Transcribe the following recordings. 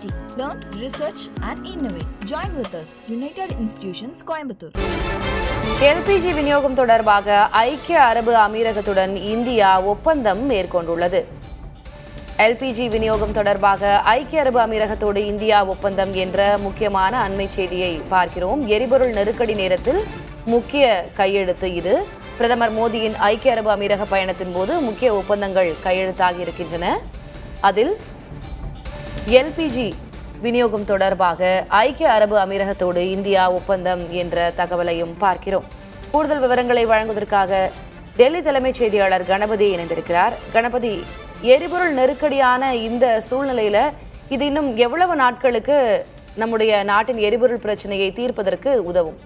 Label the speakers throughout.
Speaker 1: UIT. Learn, research and innovate. Join with us. United Institutions, Coimbatore.
Speaker 2: LPG விநியோகம் தொடர்பாக ஐக்கிய அரபு அமீரகத்துடன் இந்தியா ஒப்பந்தம் மேற்கொண்டுள்ளது. LPG விநியோகம் தொடர்பாக ஐக்கிய அரபு அமீரகத்தோடு இந்தியா ஒப்பந்தம் என்ற முக்கியமான அண்மை செய்தியை பார்க்கிறோம். எரிபொருள் நெருக்கடி நேரத்தில் முக்கிய கையெழுத்து இது. பிரதமர் மோடியின் ஐக்கிய அரபு அமீரக பயணத்தின் போது முக்கிய ஒப்பந்தங்கள் கையெழுத்தாகி இருக்கின்றன. அதில் LPG விநியோகம் தொடர்பாக ஐக்கிய அரபு அமீரகத்தோடு இந்தியா ஒப்பந்தம் என்ற தகவலையும் பார்க்கிறோம். கூடுதல் விவரங்களை வழங்குவதற்காக டெல்லி தலைமைச் செய்தியாளர் கணபதி இணைந்திருக்கிறார். கணபதி, எரிபொருள் நெருக்கடியான இந்த சூழ்நிலையில இது இன்னும் எவ்வளவு நாட்களுக்கு நம்முடைய நாட்டின் எரிபொருள் பிரச்சனையை தீர்ப்பதற்கு உதவும்?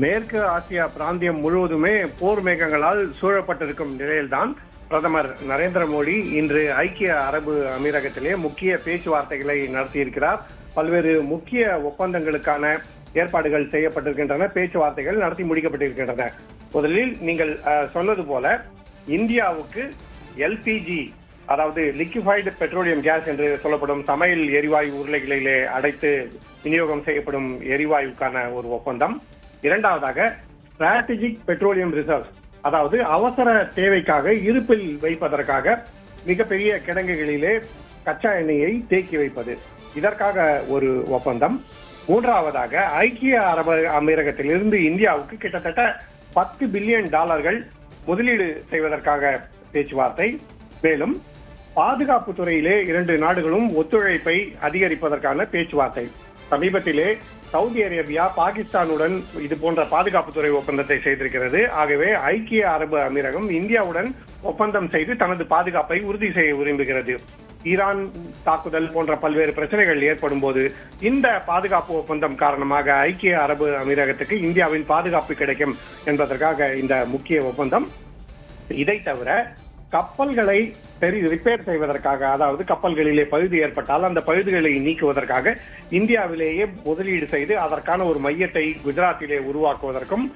Speaker 3: மேற்கு ஆசியா பிராந்தியம் முழுவதுமே போர் மேகங்களால் சூழப்பட்டிருக்கும் நிலையில்தான் பிரதமர் நரேந்திர மோடி இன்று ஐக்கிய அரபு அமீரகத்திலே முக்கிய பேச்சுவார்த்தைகளை நடத்தியிருக்கிறார். பல்வேறு முக்கிய ஒப்பந்தங்களுக்கான ஏற்பாடுகள் செய்யப்பட்டிருக்கின்றன. பேச்சுவார்த்தைகள் நடத்தி முடிக்கப்பட்டிருக்கின்றன. முதலில் நீங்கள் சொன்னது போல இந்தியாவுக்கு LPG, அதாவது லிக்விஃபைடு பெட்ரோலியம் கேஸ் என்று சொல்லப்படும் சமையல் எரிவாயு உருளைகளிலே அடைத்து விநியோகம் செய்யப்படும் எரிவாயுக்கான ஒரு ஒப்பந்தம். இரண்டாவதாக ஸ்ட்ராட்டஜிக் பெட்ரோலியம் ரிசர்வ்ஸ், அதாவது அவசர தேவைக்காக இருப்பில் வைப்பதற்காக மிகப்பெரிய கிடங்குகளிலே கச்சா எண்ணெயை தேக்கி வைப்பது, இதற்காக ஒரு ஒப்பந்தம். மூன்றாவதாக ஐக்கிய அரபு அமீரகத்திலிருந்து இந்தியாவுக்கு கிட்டத்தட்ட $10 பில்லியன் முதலீடு செய்வதற்காக பேச்சுவார்த்தை. மேலும் பாதுகாப்பு துறையிலே இரண்டு நாடுகளும் ஒத்துழைப்பை அதிகரிப்பதற்கான பேச்சுவார்த்தை. சமீபத்திலே சவுதி அரேபியா பாகிஸ்தானுடன் இது போன்ற பாதுகாப்புத்துறை ஒப்பந்தத்தை செய்திருக்கிறது. ஆகவே ஐக்கிய அரபு அமீரகம் இந்தியாவுடன் ஒப்பந்தம் செய்து தனது பாதுகாப்பை உறுதி செய்ய விரும்புகிறது. ஈரான் தாக்குதல் போன்ற பல்வேறு பிரச்சனைகள் ஏற்படும் போது இந்த பாதுகாப்பு ஒப்பந்தம் காரணமாக ஐக்கிய அரபு அமீரகத்துக்கு இந்தியாவின் பாதுகாப்பு கிடைக்கும் என்பதற்காக இந்த முக்கிய ஒப்பந்தம். இதை தவிர கப்பல்களை ரிப்பேர் செய்வதற்காக, அதாவது கப்பல்களிலே பழுது ஏற்பட்டால் அந்த பழுதுகளை நீக்குவதற்காக இந்தியாவிலேயே முதலீடு செய்து அதற்கான ஒரு மையத்தை குஜராத்திலே உருவாக்குவதற்கும்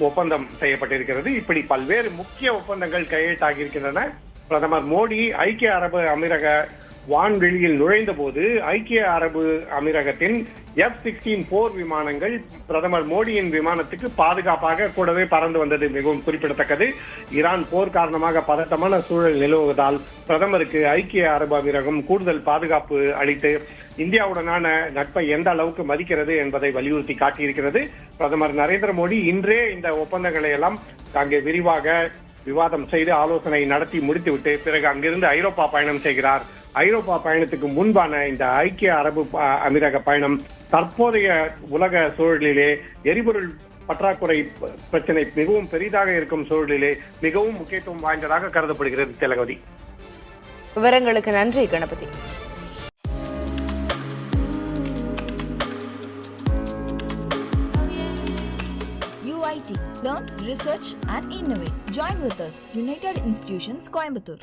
Speaker 3: ஒப்பந்தம் செய்யப்பட்டிருக்கிறது. இப்படி பல்வேறு முக்கிய ஒப்பந்தங்கள் கையெழுத்தாகி இருக்கின்றன. பிரதமர் மோடி ஐக்கிய அரபு அமீரக வான்வெளியில் நுழைந்த போது ஐக்கிய அரபு அமீரகத்தின் F-16 போர் விமானங்கள் பிரதமர் மோடியின் விமானத்துக்கு பாதுகாப்பாக கூடவே பறந்து வந்தது மிகவும் குறிப்பிடத்தக்கது. ஈரான் போர் காரணமாக பதட்டமான சூழல் நிலவுவதால் பிரதமருக்கு ஐக்கிய அரபு அமீரகம் கூடுதல் பாதுகாப்பு அளித்து இந்தியாவுடனான நட்பை எந்த அளவுக்கு மதிக்கிறது என்பதை வலியுறுத்தி காட்டியிருக்கிறது. பிரதமர் நரேந்திர மோடி இன்றே இந்த ஒப்பந்தங்களை எல்லாம் அங்கே விரிவாக விவாதம் செய்து ஆலோசனை நடத்தி முடித்துவிட்டு பிறகு அங்கிருந்து ஐரோப்பா பயணம் செய்கிறார். ஐரோப்பா பயணத்துக்கு முன்பான இந்த ஐக்கிய அரபு அமீரக பயணம் தற்போதைய உலக சூழலிலே எரிபொருள் பற்றாக்குறை பிரச்சனை மிகவும் பெரிதாக இருக்கும் சூழலிலே மிகவும் முக்கியத்துவம் வாய்ந்ததாக கருதப்படுகிறது. திலகவதி,
Speaker 2: விவரங்களுக்கு நன்றி Ganapathi.
Speaker 1: UIT. Learn, research and innovate. Join with us. United Institutions, Coimbatore.